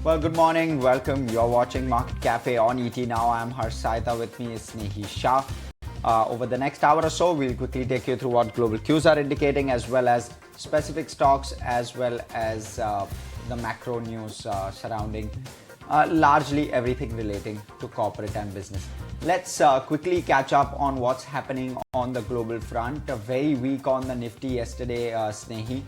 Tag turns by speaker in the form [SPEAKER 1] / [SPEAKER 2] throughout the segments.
[SPEAKER 1] Well, good morning. Welcome. You're watching Market Cafe on ET Now. I'm Harsh Saita. With me is Snehi Shah. Over the next hour or so, we'll quickly take you through what global cues are indicating, as well as specific stocks, as well as the macro news surrounding largely everything relating to corporate and business. Let's quickly catch up on what's happening on the global front. A very weak on the Nifty yesterday, Snehi.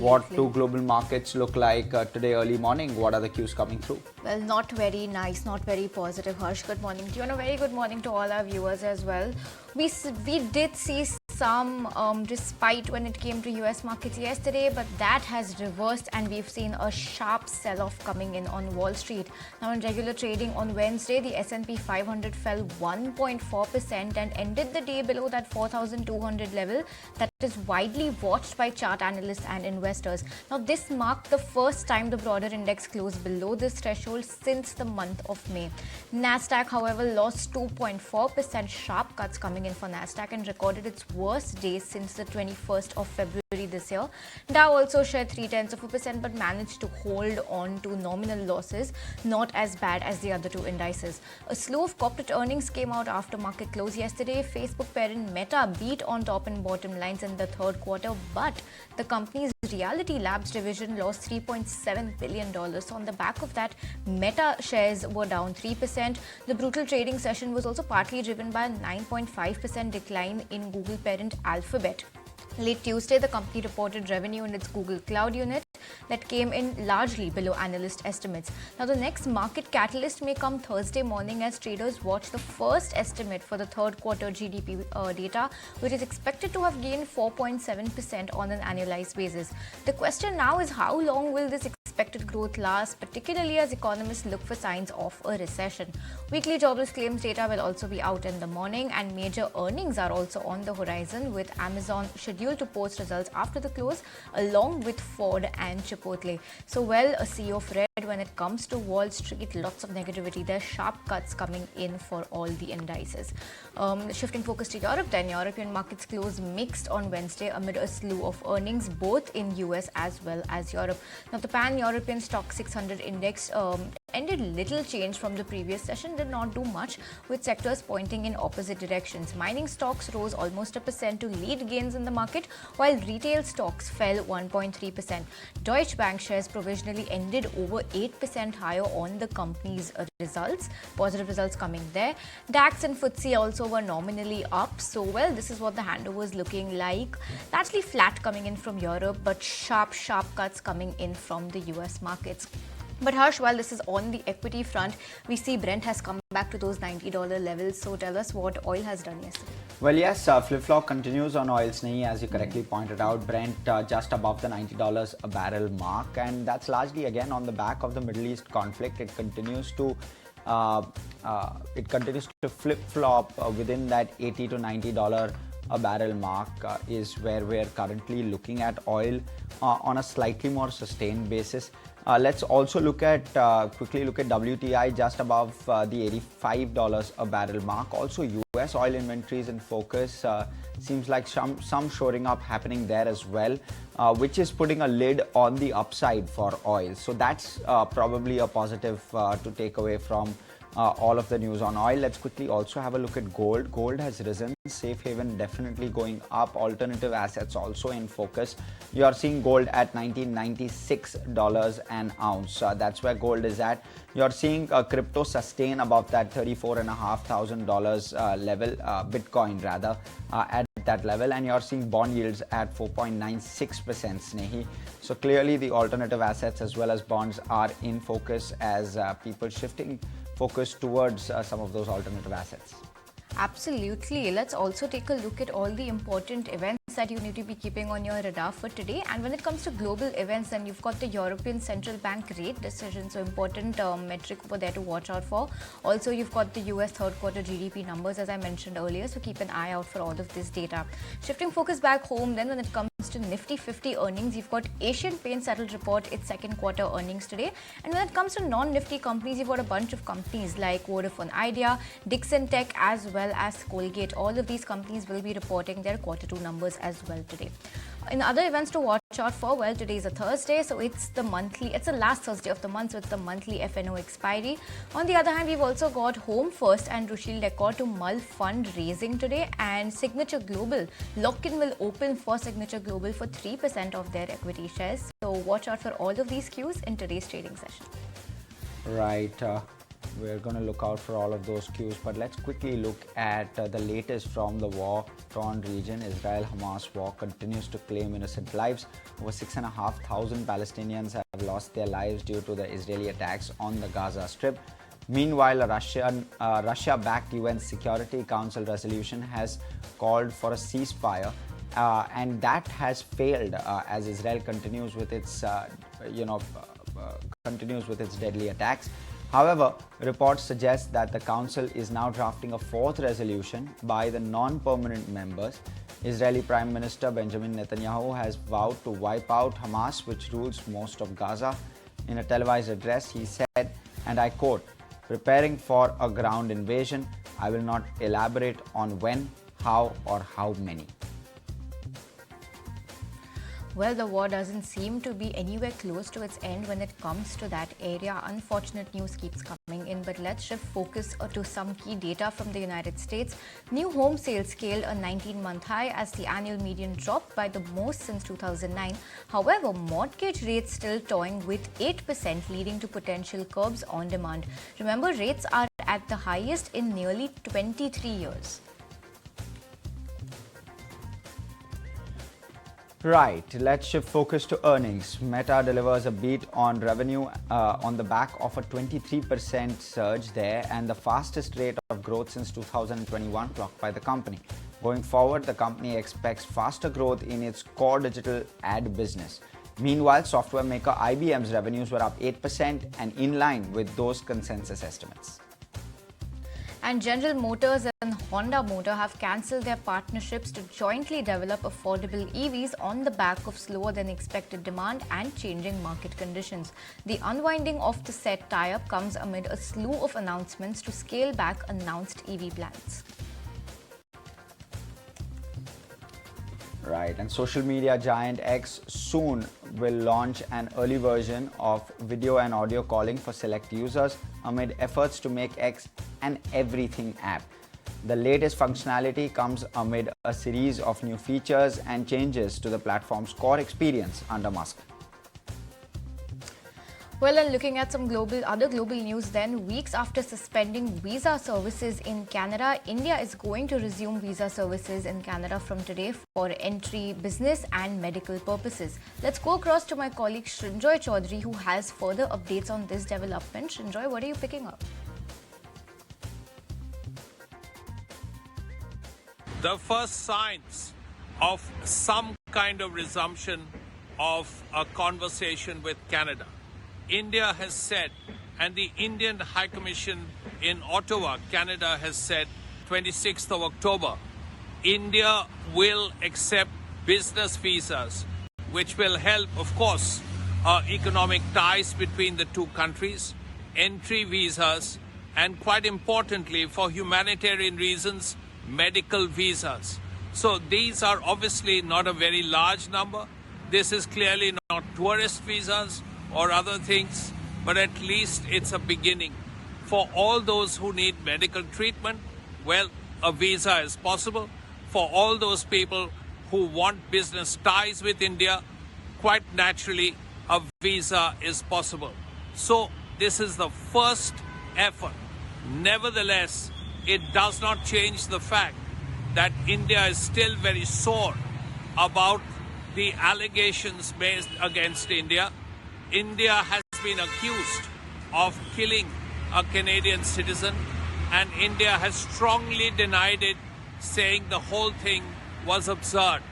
[SPEAKER 1] What do global markets look like today early morning? What are the cues coming through?
[SPEAKER 2] Well, not very nice, not very positive. Harsh, good morning to you and a very good morning to all our viewers as well. We did see some respite when it came to US markets yesterday, but that has reversed and we've seen a sharp sell-off coming in on Wall Street. Now in regular trading on Wednesday, the S&P 500 fell 1.4% and ended the day below that 4,200 level that is widely watched by chart analysts and investors. Now this marked the first time the broader index closed below this threshold since the month of May. Nasdaq, however, lost 2.4%, sharp cuts coming in for Nasdaq and recorded its worst day since the 21st of February this year. Dow also shed 0.3% but managed to hold on to nominal losses, not as bad as the other two indices. A slew of corporate earnings came out after market close yesterday. Facebook parent Meta beat on top and bottom lines in the third quarter, but the company's Reality Labs division lost $3.7 billion. So on the back of that, Meta shares were down 3%. The brutal trading session was also partly driven by a 9.5% decline in Google parent Alphabet. Late Tuesday, the company reported revenue in its Google Cloud unit that came in largely below analyst estimates. Now, the next market catalyst may come Thursday morning as traders watch the first estimate for the third quarter GDP data, which is expected to have gained 4.7% on an annualized basis. The question now is how long will this expected growth last, particularly as economists look for signs of a recession. Weekly jobless claims data will also be out in the morning, and major earnings are also on the horizon, with Amazon scheduled to post results after the close, along with Ford and Chipotle. So, well, a sea of red when it comes to Wall Street, lots of negativity. There's sharp cuts coming in for all the indices. Shifting focus to Europe, then European markets closed mixed on Wednesday amid a slew of earnings, both in US as well as Europe. Now, the Pan-European Stock 600 index ended little change from the previous session, did not do much, with sectors pointing in opposite directions. Mining stocks rose almost 1% to lead gains in the market, while retail stocks fell 1.3%. Deutsche Bank shares provisionally ended over 8% higher on the company's results, positive results coming there. DAX and FTSE also were nominally up. So, well, this is what the handover is looking like. Largely flat coming in from Europe, but sharp cuts coming in from the US markets. But Harsh, while this is on the equity front, we see Brent has come back to those $90 levels. So tell us what oil has done yesterday.
[SPEAKER 1] Well, yes, flip-flop continues on oil, Snehi, as you correctly pointed out. Brent just above the $90 a barrel mark, and that's largely again on the back of the Middle East conflict. It continues to flip-flop within that $80 to $90 a barrel mark is where we're currently looking at oil on a slightly more sustained basis. Let's also quickly look at WTI just above the $85 a barrel mark. Also, US oil inventories in focus. Seems like some shoring up happening there as well, which is putting a lid on the upside for oil. So that's probably a positive to take away from all of the news on oil. Let's quickly also have a look at gold. Gold has risen. Safe haven definitely going up. Alternative assets also in focus. You are seeing gold at $1996 an ounce. That's where gold is at. You're seeing crypto sustain above that $34,500 level, Bitcoin rather, at that level, and you're seeing bond yields at 4.96%, Snehi. So clearly the alternative assets as well as bonds are in focus as people shifting focus towards some of those alternative assets.
[SPEAKER 2] Absolutely. Let's also take a look at all the important events that you need to be keeping on your radar for today. And when it comes to global events, then you've got the European Central Bank rate decision, so important metric over there to watch out for. Also, you've got the US third quarter GDP numbers, as I mentioned earlier, so keep an eye out for all of this data. Shifting focus back home, then when it comes to Nifty 50 earnings, you've got Asian Paints that will report its second quarter earnings today. And when it comes to non-Nifty companies, you've got a bunch of companies like Vodafone Idea, Dixon Tech, as well as Colgate. All of these companies will be reporting their quarter two numbers as well today. In other events to watch out for? Well, today's a Thursday, so it's the last Thursday of the month, so it's the monthly FNO expiry. On the other hand, we've also got Home First and Rushil Decor to mull fundraising today, and Signature Global. Lock-in will open for Signature Global for 3% of their equity shares. So watch out for all of these cues in today's trading session.
[SPEAKER 1] Right. We're going to look out for all of those cues, but let's quickly look at the latest from the war-torn region. Israel-Hamas war continues to claim innocent lives. Over 6,500 Palestinians have lost their lives due to the Israeli attacks on the Gaza Strip. Meanwhile, a Russia-backed UN Security Council resolution has called for a ceasefire, and that has failed as Israel continues with its, deadly attacks. However, reports suggest that the Council is now drafting a fourth resolution by the non-permanent members. Israeli Prime Minister Benjamin Netanyahu has vowed to wipe out Hamas, which rules most of Gaza. In a televised address, he said, and I quote, "Preparing for a ground invasion. I will not elaborate on when, how, or how many."
[SPEAKER 2] Well, the war doesn't seem to be anywhere close to its end when it comes to that area. Unfortunate news keeps coming in, but let's shift focus to some key data from the United States. New home sales scaled a 19-month high as the annual median dropped by the most since 2009. However, mortgage rates still toying with 8%, leading to potential curbs on demand. Remember, rates are at the highest in nearly 23 years.
[SPEAKER 1] Right, let's shift focus to earnings. Meta delivers a beat on revenue on the back of a 23% surge there and the fastest rate of growth since 2021 clocked by the company. Going forward, the company expects faster growth in its core digital ad business. Meanwhile, software maker IBM's revenues were up 8% and in line with those consensus estimates.
[SPEAKER 2] And General Motors and Honda Motor have cancelled their partnerships to jointly develop affordable EVs on the back of slower than expected demand and changing market conditions. The unwinding of the said tie-up comes amid a slew of announcements to scale back announced EV plans.
[SPEAKER 1] Right, and social media giant X soon will launch an early version of video and audio calling for select users amid efforts to make X an everything app. The latest functionality comes amid a series of new features and changes to the platform's core experience under Musk.
[SPEAKER 2] Well, and looking at some other global news then, weeks after suspending visa services in Canada, India is going to resume visa services in Canada from today for entry, business and medical purposes. Let's go across to my colleague Srinjoy Chaudhary, who has further updates on this development. Srinjoy, what are you picking up?
[SPEAKER 3] The first signs of some kind of resumption of a conversation with Canada. India has said, and the Indian High Commission in Ottawa, Canada, has said 26th of October, India will accept business visas, which will help, of course, economic ties between the two countries, entry visas, and quite importantly, for humanitarian reasons, medical visas. So these are obviously not a very large number. This is clearly not tourist visas or other things, but at least it's a beginning. For all those who need medical treatment, well, a visa is possible. For all those people who want business ties with India, quite naturally, a visa is possible. So this is the first effort. Nevertheless, it does not change the fact that India is still very sore about the allegations made against India. India has been accused of killing a Canadian citizen, and India has strongly denied it, saying the whole thing was absurd.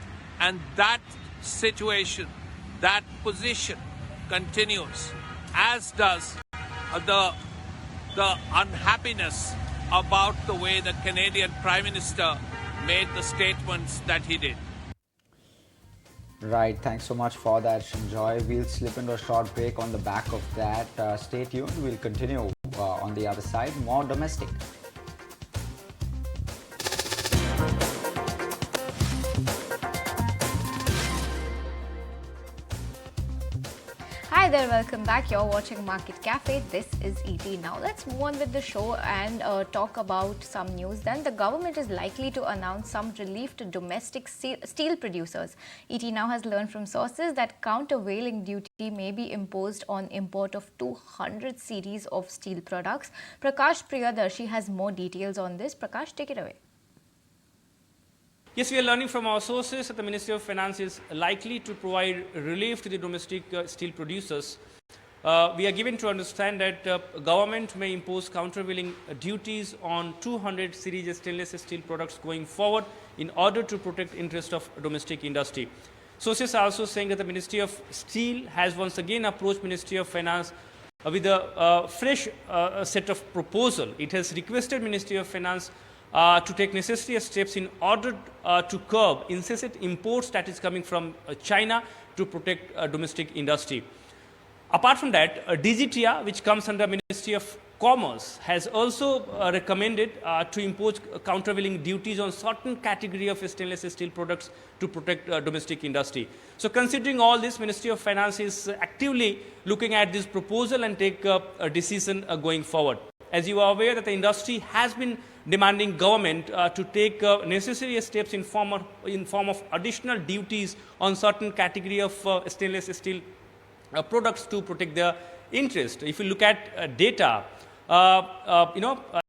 [SPEAKER 3] And that situation, that position continues, as does the unhappiness about the way the Canadian Prime Minister made the statements that he did.
[SPEAKER 1] Right, thanks so much for that, Shinjoy. We'll slip into a short break on the back of that. Stay tuned, we'll continue on the other side, more domestic.
[SPEAKER 2] there, welcome back. You're watching Market Cafe. This is ET. Now let's move on with the show and talk about some news. Then the government is likely to announce some relief to domestic steel producers. ET now has learned from sources that countervailing duty may be imposed on import of 200 series of steel products. Prakash Priyadarshi has more details on this. Prakash, take it away.
[SPEAKER 4] Yes, we are learning from our sources that the Ministry of Finance is likely to provide relief to the domestic steel producers. We are given to understand that government may impose countervailing duties on 200 series of stainless steel products going forward in order to protect interest of domestic industry. Sources are also saying that the Ministry of Steel has once again approached Ministry of Finance with a fresh set of proposal. It has requested Ministry of Finance to take necessary steps in order to curb incessant imports that is coming from China to protect domestic industry. Apart from that, DGTR, which comes under Ministry of Commerce, has also recommended to impose countervailing duties on certain category of stainless steel products to protect domestic industry. So considering all this, Ministry of Finance is actively looking at this proposal and take a decision going forward. As you are aware that the industry has been demanding government to take necessary steps in form of additional duties on certain category of stainless steel products to protect their interest. If you look at data,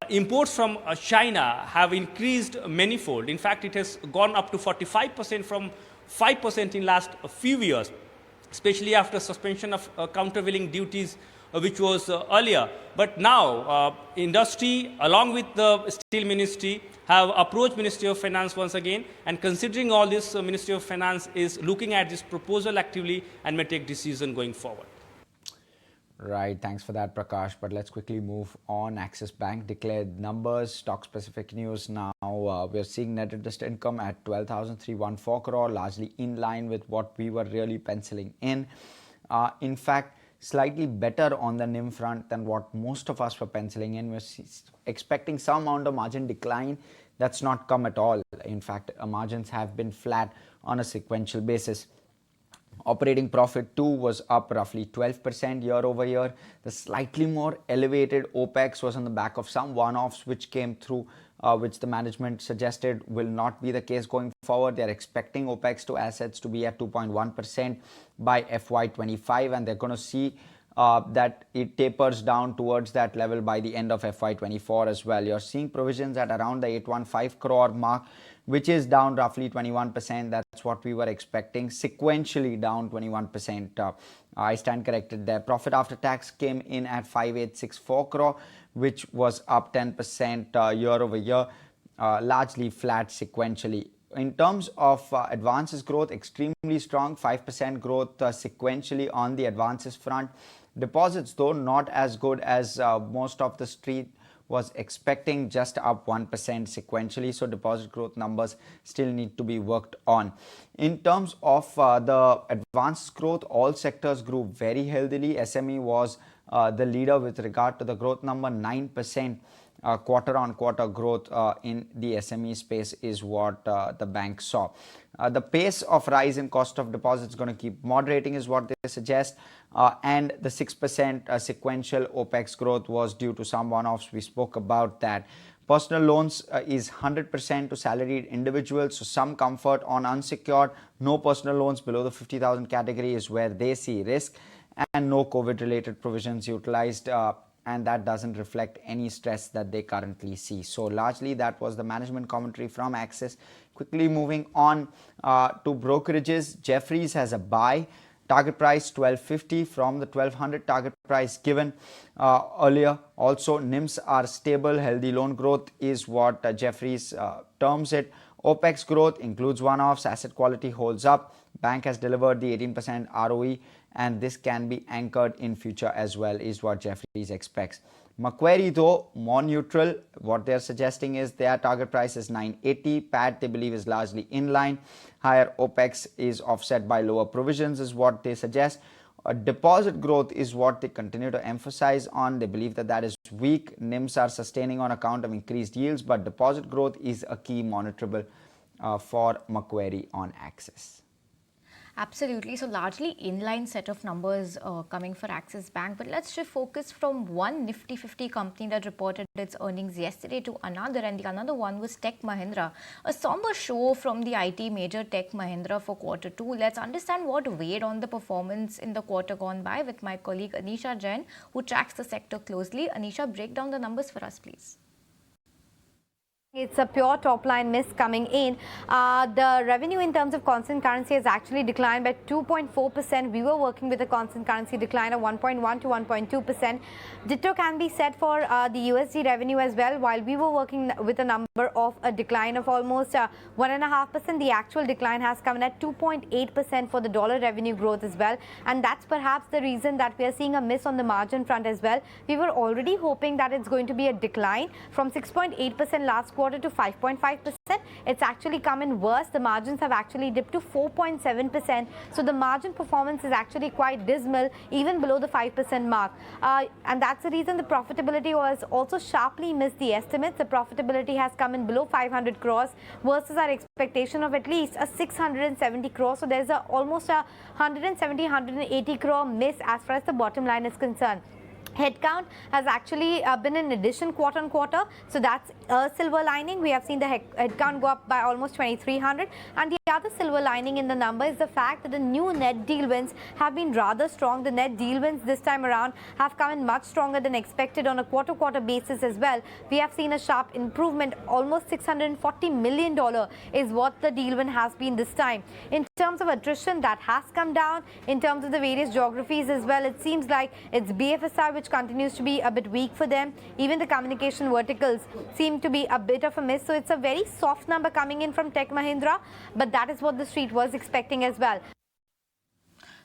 [SPEAKER 4] imports from China have increased manifold. In fact, it has gone up to 45% from 5% in last few years, especially after suspension of countervailing duties which was earlier. But now industry along with the steel ministry have approached Ministry of Finance once again, and considering all this, Ministry of Finance is looking at this proposal actively and may take decision going forward.
[SPEAKER 1] Right, thanks for that, Prakash. But let's quickly move on. Axis Bank declared numbers, stock-specific news. Now we're seeing net interest income at 12,314 crore, largely in line with what we were really penciling in. In fact, slightly better on the NIM front than what most of us were penciling in. We're expecting some amount of margin decline. That's not come at all. In fact, margins have been flat on a sequential basis. Operating profit too was up roughly 12% year over year. The slightly more elevated OPEX was on the back of some one-offs which came through, which the management suggested will not be the case going forward. They're expecting OPEX to assets to be at 2.1% by FY25, and they're going to see that it tapers down towards that level by the end of FY24 as well. You're seeing provisions at around the 815 crore mark, which is down roughly 21%. That's what we were expecting. Sequentially down 21%. I stand corrected there. Profit after tax came in at 5864 crore, which was up 10% year over year, largely flat sequentially. In terms of advances growth, extremely strong, 5% growth sequentially on the advances front. Deposits, though, not as good as most of the street was expecting, just up 1% sequentially. So deposit growth numbers still need to be worked on. In terms of the advances growth, all sectors grew very healthily. SME was the leader with regard to the growth number. 9% quarter-on-quarter growth in the SME space is what the bank saw. The pace of rise in cost of deposits is going to keep moderating is what they suggest, and the 6% sequential OPEX growth was due to some one-offs. We spoke about that. Personal loans is 100% to salaried individuals, so some comfort on unsecured. No personal loans below the 50,000 category is where they see risk, and no COVID-related provisions utilized, and that doesn't reflect any stress that they currently see. So largely that was the management commentary from Axis. Quickly moving on to brokerages, Jefferies has a buy. Target price 1250 from the 1200 target price given earlier. Also, NIMs are stable. Healthy loan growth is what Jefferies terms it. OPEX growth includes one-offs. Asset quality holds up. Bank has delivered the 18% ROE, and this can be anchored in future as well, is what Jefferies expects. Macquarie, though, more neutral. What they're suggesting is their target price is 980. PAT, they believe, is largely in line. Higher OPEX is offset by lower provisions is what they suggest. Deposit growth is what they continue to emphasize on. They believe that that is weak. NIMs are sustaining on account of increased yields, but deposit growth is a key monitorable for Macquarie on Axis.
[SPEAKER 2] Absolutely. So largely inline set of numbers coming for Axis Bank. But let's shift focus from one Nifty 50 company that reported its earnings yesterday to another, and the another one was Tech Mahindra. A somber show from the IT major Tech Mahindra for quarter two. Let's understand what weighed on the performance in the quarter gone by with my colleague Anisha Jain, who tracks the sector closely. Anisha, break down the numbers for us, please.
[SPEAKER 5] It's a pure top line miss coming in. The revenue in terms of constant currency has actually declined by 2.4%. We were working with a constant currency decline of 1.1 to 1.2%. Ditto can be said for the USD revenue as well. While we were working with a number of a decline of almost 1.5%, the actual decline has come in at 2.8% for the dollar revenue growth as well. And that's perhaps the reason that we are seeing a miss on the margin front as well. We were already hoping that it's going to be a decline from 6.8% last quarter to 5.5%. It's actually come in worse. The margins have actually dipped to 4.7%. So the margin performance is actually quite dismal, even below the 5% mark. And that's the reason the profitability was also sharply missed the estimates. The profitability has come in below 500 crores versus our expectation of at least a 670 crores. So there's almost a 170-180 crore miss as far as the bottom line is concerned. Headcount has actually been in addition quarter on quarter, so that's a silver lining. We have seen the headcount go up by almost 2,300, and the other silver lining in the number is the fact that the new net deal wins have been rather strong. The net deal wins this time around have come in much stronger than expected on a quarter-quarter basis as well. We have seen a sharp improvement. Almost $640 million is what the deal win has been this time. In terms of attrition, that has come down. In terms of the various geographies as well, it seems like it's BFSI which continues to be a bit weak for them. Even the communication verticals seem to be a bit of a miss. So it's a very soft number coming in from Tech Mahindra, but that is what the street was expecting as well.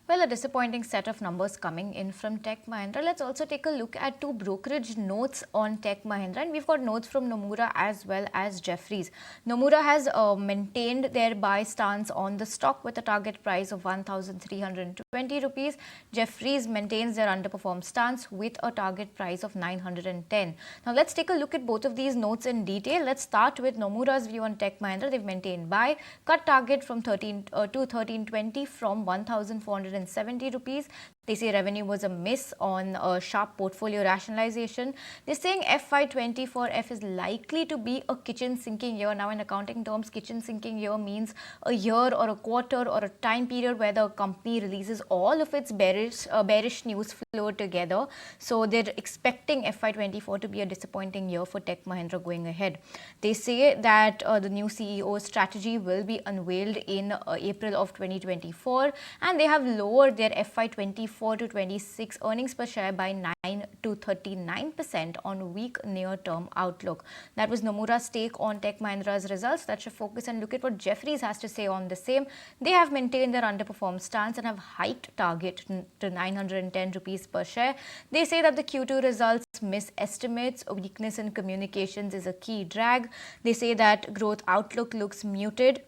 [SPEAKER 2] Well, a disappointing set of numbers coming in from Tech Mahindra. Let's also take a look at two brokerage notes on Tech Mahindra, and we've got notes from Nomura as well as Jefferies. Nomura has maintained their buy stance on the stock with a target price of 1,320 rupees. Jefferies maintains their underperformed stance with a target price of 910. Now, let's take a look at both of these notes in detail. Let's start with Nomura's view on Tech Mahindra. They've maintained buy, cut target from 1320 from 1,470 rupees. They say revenue was a miss on a sharp portfolio rationalization. They're saying FY24F is likely to be a kitchen sinking year. Now, in accounting terms, kitchen sinking year means a year or a quarter or a time period where the company releases all of its bearish news flow together. So they're expecting FY24 to be a disappointing year for Tech Mahindra going ahead. They say that the new CEO's strategy will be unveiled in April of 2024, and they have lowered their FY24 to 26 earnings per share by 9 to 39% on weak near-term outlook. That was Nomura's take on Tech Mahindra's results. That should focus and look at what Jefferies has to say on the same. They have maintained their underperformed stance and have hiked target to 910 rupees per share. They say that the Q2 results miss estimates. Weakness in communications is a key drag. They say that growth outlook looks muted.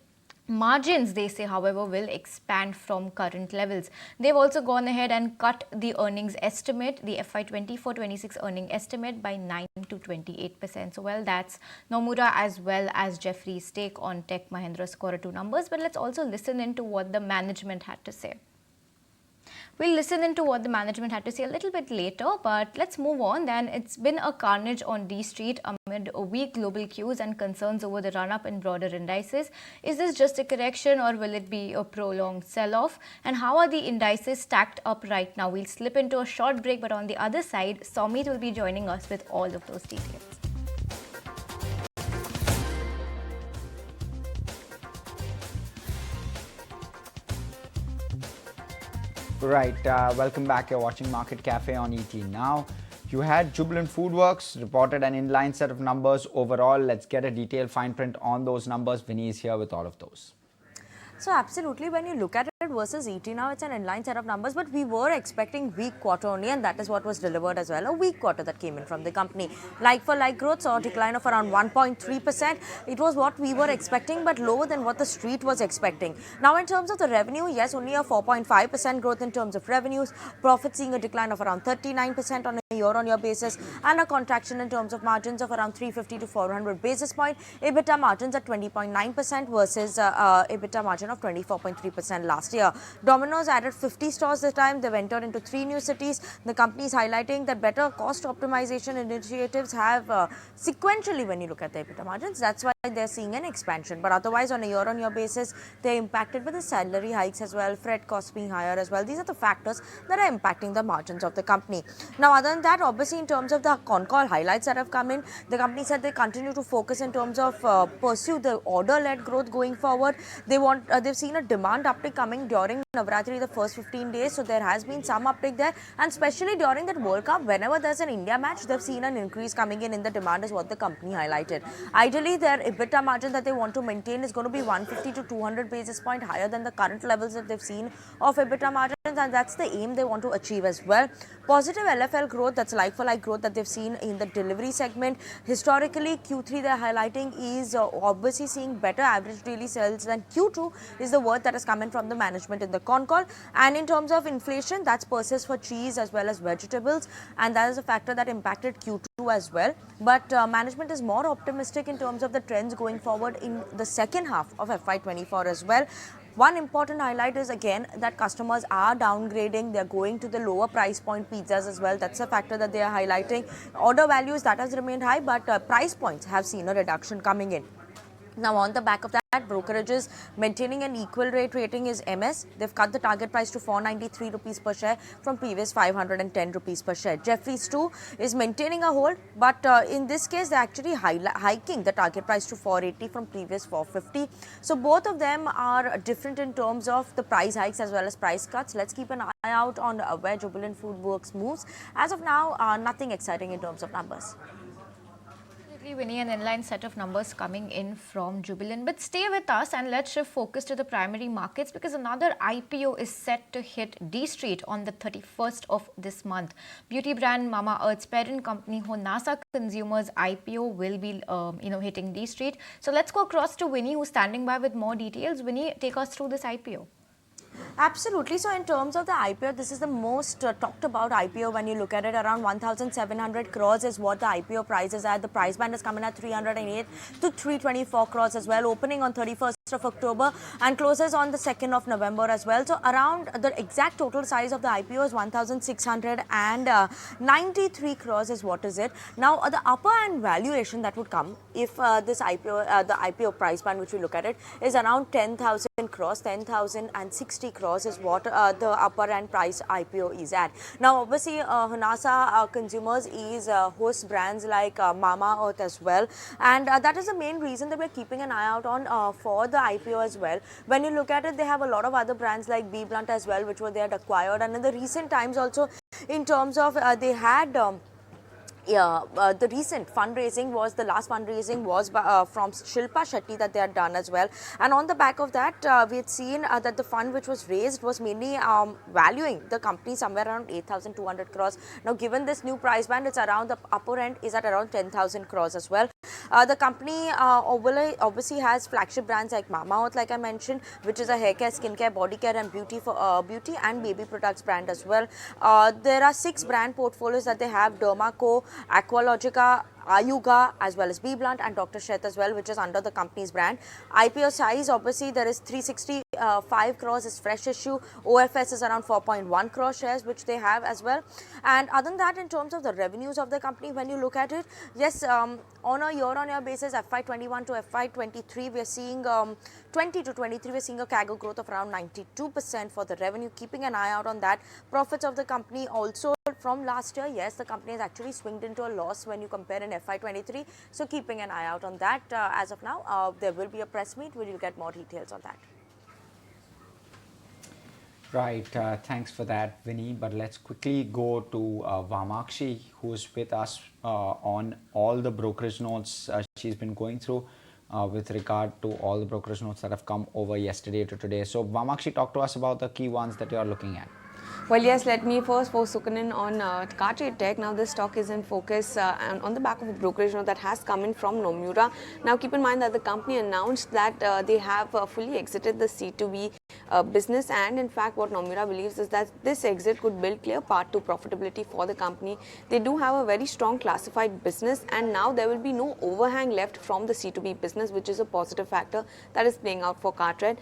[SPEAKER 2] Margins, they say, however, will expand from current levels. They've also gone ahead and cut the earnings estimate, the FY24-26 earning estimate by 9 to 28%. So, well, that's Nomura as well as Jefferies' take on Tech Mahindra's quarter two numbers. But let's also listen into what the management had to say. We'll listen into what the management had to say a little bit later, but let's move on then. It's been a carnage on D Street amid weak global cues and concerns over the run-up in broader indices. Is this just a correction or will it be a prolonged sell-off? And how are the indices stacked up right now? We'll slip into a short break, but on the other side, Somit will be joining us with all of those details.
[SPEAKER 1] Right, welcome back. You're watching Market Cafe on ET Now. You had Jubilant FoodWorks reported an inline set of numbers overall. Let's get a detailed fine print on those numbers. Vinny is here with all of those.
[SPEAKER 6] So absolutely, when you look at it versus ET now, it's an inline set of numbers, but we were expecting weak quarter only, and that is what was delivered as well. A weak quarter that came in from the company. Like-for-like growth saw a decline of around 1.3%. It was what we were expecting, but lower than what the street was expecting. Now, in terms of the revenue, yes, only a 4.5% growth in terms of revenues. Profit seeing a decline of around 39% on a year-on-year basis, and a contraction in terms of margins of around 350 to 400 basis point. EBITDA margins at 20.9% versus EBITDA margin of 24.3% last year. Domino's added 50 stores this time. They've entered into 3 new cities. The company is highlighting that better cost optimization initiatives have sequentially, when you look at the EBITDA margins, that's why they're seeing an expansion. But otherwise, on a year-on-year basis, they're impacted by the salary hikes as well, freight costs being higher as well. These are the factors that are impacting the margins of the company. Now, other than that, obviously, in terms of the con call highlights that have come in, the company said they continue to focus in terms of pursue the order-led growth going forward. They've seen a demand uptick coming during Navratri, the first 15 days. So there has been some uptick there, and especially during that World Cup, whenever there's an India match, they've seen an increase coming in the demand, is what the company highlighted. Ideally, their EBITDA margin that they want to maintain is going to be 150 to 200 basis point higher than the current levels that they've seen of EBITDA margins, and that's the aim they want to achieve as well. Positive LFL growth, that's like-for-like growth that they've seen in the delivery segment. Historically, Q3 they're highlighting is obviously seeing better average daily sales than Q2 is the word that has come in from the management in the con call. And in terms of inflation, that's persists for cheese as well as vegetables, and that is a factor that impacted Q2 as well. But management is more optimistic in terms of the trends going forward in the second half of FY24 as well. One important highlight is again that customers are downgrading. They're going to the lower price point pizzas as well. That's a factor that they are highlighting. Order values, that has remained high, but price points have seen a reduction coming in. Now, on the back of that, brokerages maintaining an equal rate rating is MS. They've cut the target price to 493 rupees per share from previous 510 rupees per share. Jeffries too is maintaining a hold, but in this case, they're actually hiking the target price to 480 from previous 450. So both of them are different in terms of the price hikes as well as price cuts. Let's keep an eye out on where Jubilant FoodWorks moves. As of now, nothing exciting in terms of numbers.
[SPEAKER 2] Winnie, an inline set of numbers coming in from Jubilant. But stay with us and let's shift focus to the primary markets, because another IPO is set to hit D Street on the 31st of this month. Beauty brand Mama Earth's parent company Honasa Consumers IPO will be hitting D Street. So let's go across to Winnie, who's standing by with more details. Winnie, take us through this IPO.
[SPEAKER 6] Absolutely. So in terms of the IPO, this is the most talked about IPO when you look at it. Around 1,700 crores is what the IPO price is at. The price band is coming at 308 to 324 crores as well, opening on 31st of October and closes on the 2nd of November as well. So around the exact total size of the IPO is 1,693 crores is what is it. Now the upper end valuation that would come if this IPO, the IPO price band which we look at it, is around 10,000 crores, 10,060 crores is what the upper end price IPO is at. Now obviously Honasa Consumers is host brands like Mama Earth as well, and that is the main reason that we're keeping an eye out on for the IPO as well. When you look at it, they have a lot of other brands like B Blunt as well, which they had acquired, and in the recent times also in terms of they had the recent fundraising was, the last fundraising was from Shilpa Shetty that they had done as well. And on the back of that, we had seen that the fund which was raised was mainly valuing the company somewhere around 8,200 crores. Now, given this new price band, it's around the upper end is at around 10,000 crores as well. The company obviously has flagship brands like Mama Earth, like I mentioned, which is a hair care, skin care, body care and beauty beauty and baby products brand as well. There are 6 brand portfolios that they have: Dermaco, Aqualogica, Ayuga, as well as B Blunt and Dr. Sheth as well, which is under the company's brand. IPO size, obviously there is 365 crores is fresh issue. OFS is around 4.1 crore shares which they have as well. And other than that, in terms of the revenues of the company, when you look at it, yes, on a year-on-year basis, FY21 to FY23, we are seeing 20 to 23, we are seeing a CAGR growth of around 92% for the revenue, keeping an eye out on that. Profits of the company also from last year, yes, the company has actually swinged into a loss when you compare in FY23. So keeping an eye out on that. As of now, there will be a press meet where you'll get more details on that.
[SPEAKER 1] Right, thanks for that, Vinny. But let's quickly go to Vamakshi, who's with us on all the brokerage notes she's been going through with regard to all the brokerage notes that have come over yesterday to today. So Vamakshi, talk to us about the key ones that you're looking at.
[SPEAKER 7] Well, yes, let me first focus in on Cartrade Tech. Now, this stock is in focus and on the back of a brokerage note that has come in from Nomura. Now, keep in mind that the company announced that they have fully exited the C2B business, and in fact what Nomura believes is that this exit could build clear path to profitability for the company. They do have a very strong classified business, and now there will be no overhang left from the C2B business, which is a positive factor that is playing out for car trade.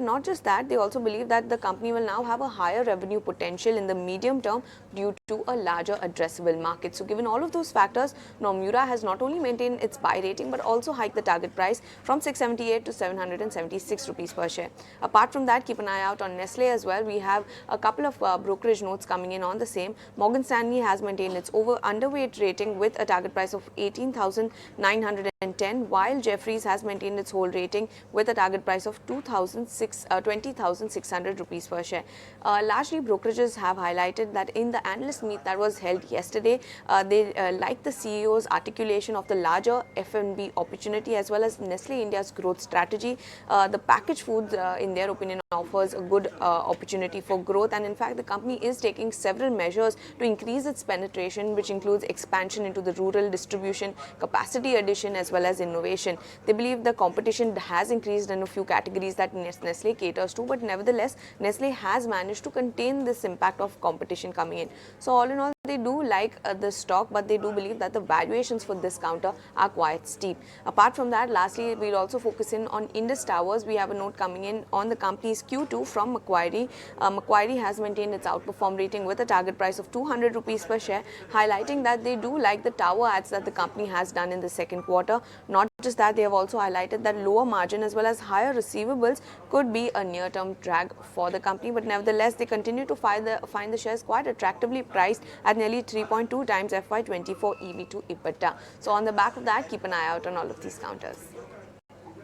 [SPEAKER 7] Not just that, they also believe that the company will now have a higher revenue potential in the medium term due to a larger addressable market. So given all of those factors, Nomura has not only maintained its buy rating but also hiked the target price from 678 to 776 rupees per share. Apart from that, keep an eye out on Nestle as well. We have a couple of brokerage notes coming in on the same. Morgan Stanley has maintained its underweight rating with a target price of 18,910, while Jefferies has maintained its hold rating with a target price of 20,600 rupees per share. Largely, brokerages have highlighted that in the analyst meet that was held yesterday, they like the CEO's articulation of the larger F&B opportunity as well as Nestle India's growth strategy. The packaged foods, in their opinion, offers a good opportunity for growth, and in fact the company is taking several measures to increase its penetration, which includes expansion into the rural distribution, capacity addition as well as innovation. They believe the competition has increased in a few categories that Nestle caters to, but nevertheless Nestle has managed to contain this impact of competition coming in. So all in all, they do like the stock, but they do believe that the valuations for this counter are quite steep. Apart from that, lastly, we'll also focus in on Indus Towers. We have a note coming in on the company's Q2 from Macquarie. Macquarie has maintained its outperform rating with a target price of 200 rupees per share, highlighting that they do like the tower ads that the company has done in the second quarter. Not just that, they have also highlighted that lower margin as well as higher receivables could be a near-term drag for the company, but nevertheless they continue to find the shares quite attractively priced at nearly 3.2 times FY24 EV to EBITDA. So on the back of that, keep an eye out on all of these counters.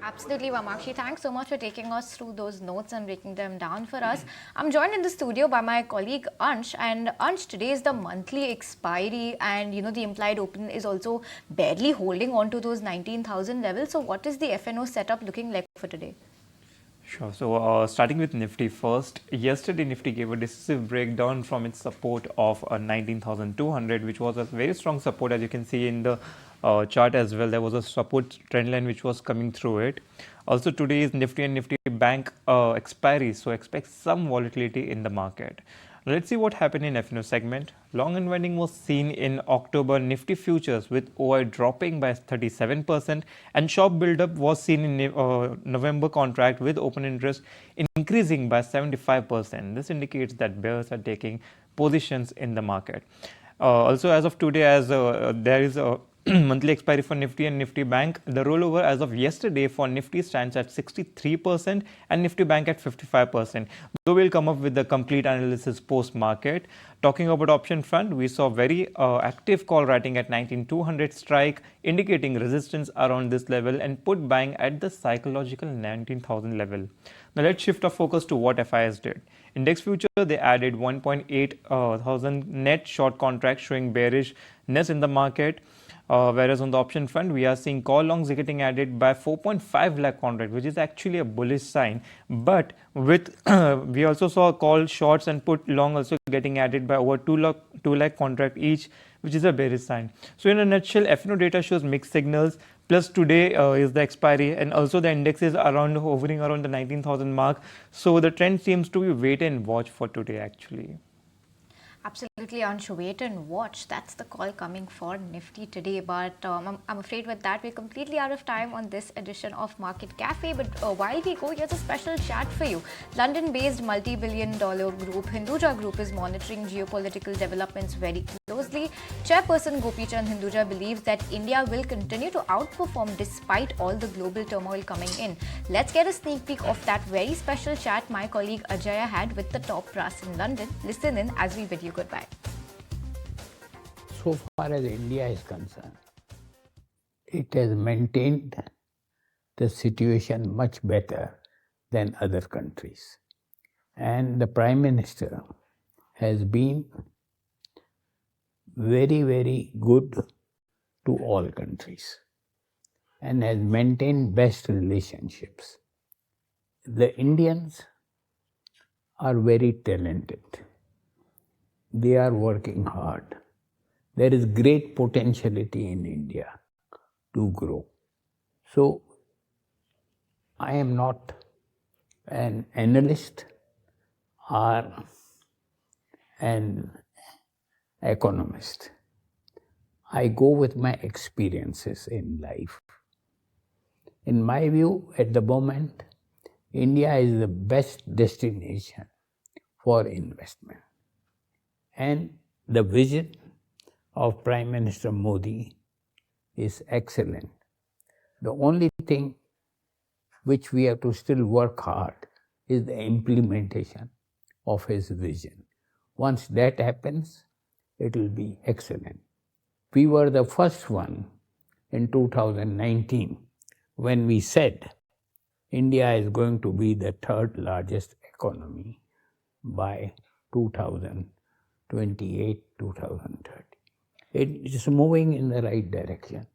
[SPEAKER 2] Absolutely, Vamakshi. Thanks so much for taking us through those notes and breaking them down for us. I'm joined in the studio by my colleague Ansh, and Ansh, today is the monthly expiry, and the implied open is also barely holding on to those 19,000 levels. So what is the FNO setup looking like for today?
[SPEAKER 8] Sure. So starting with Nifty first, yesterday Nifty gave a decisive breakdown from its support of 19,200, which was a very strong support, as you can see in the chart as well. There was a support trend line which was coming through it. Also today is Nifty and Nifty Bank expiry, so expect some volatility in the market. Let's see what happened in FNO segment. Long unwinding was seen in October Nifty futures with OI dropping by 37%, and sharp build-up was seen in November contract with open interest increasing by 75%. This indicates that bears are taking positions in the market. Also, as of today, as there is a monthly expiry for Nifty and Nifty Bank, the rollover as of yesterday for Nifty stands at 63% and Nifty Bank at 55%. Though we'll come up with the complete analysis post-market. Talking about option front, we saw very active call writing at 19,200 strike, indicating resistance around this level and put buying at the psychological 19,000 level. Now let's shift our focus to what FIs did. Index future, they added 1.8 thousand net short contracts showing bearishness in the market. Whereas on the option front, we are seeing call longs getting added by 4.5 lakh contract, which is actually a bullish sign. But with we also saw call shorts and put long also getting added by over 2 lakh contract each, which is a bearish sign. So in a nutshell, FNO data shows mixed signals. Plus today is the expiry, and also the index is hovering around the 19,000 mark. So the trend seems to be wait and watch for today actually.
[SPEAKER 2] Absolutely, Anshu. Wait and watch. That's the call coming for Nifty today. But I'm afraid with that, we're completely out of time on this edition of Market Cafe. But while we go, here's a special chat for you. London-based multi-billion-dollar group Hinduja Group is monitoring geopolitical developments very closely. Chairperson Gopi Chand Hinduja believes that India will continue to outperform despite all the global turmoil coming in. Let's get a sneak peek of that very special chat my colleague Ajaya had with the top brass in London. Listen in as we bid you goodbye.
[SPEAKER 9] So far as India is concerned, it has maintained the situation much better than other countries. And the Prime Minister has been very, very good to all countries and has maintained best relationships. The Indians are very talented. They are working hard. There is great potentiality in India to grow. So, I am not an analyst or an economist. I go with my experiences in life. In my view, at the moment, India is the best destination for investment. And the vision of Prime Minister Modi is excellent. The only thing which we have to still work hard is the implementation of his vision. Once that happens, it will be excellent. We were the first one in 2019 when we said India is going to be the third largest economy by 2028, 2030. It is moving in the right direction.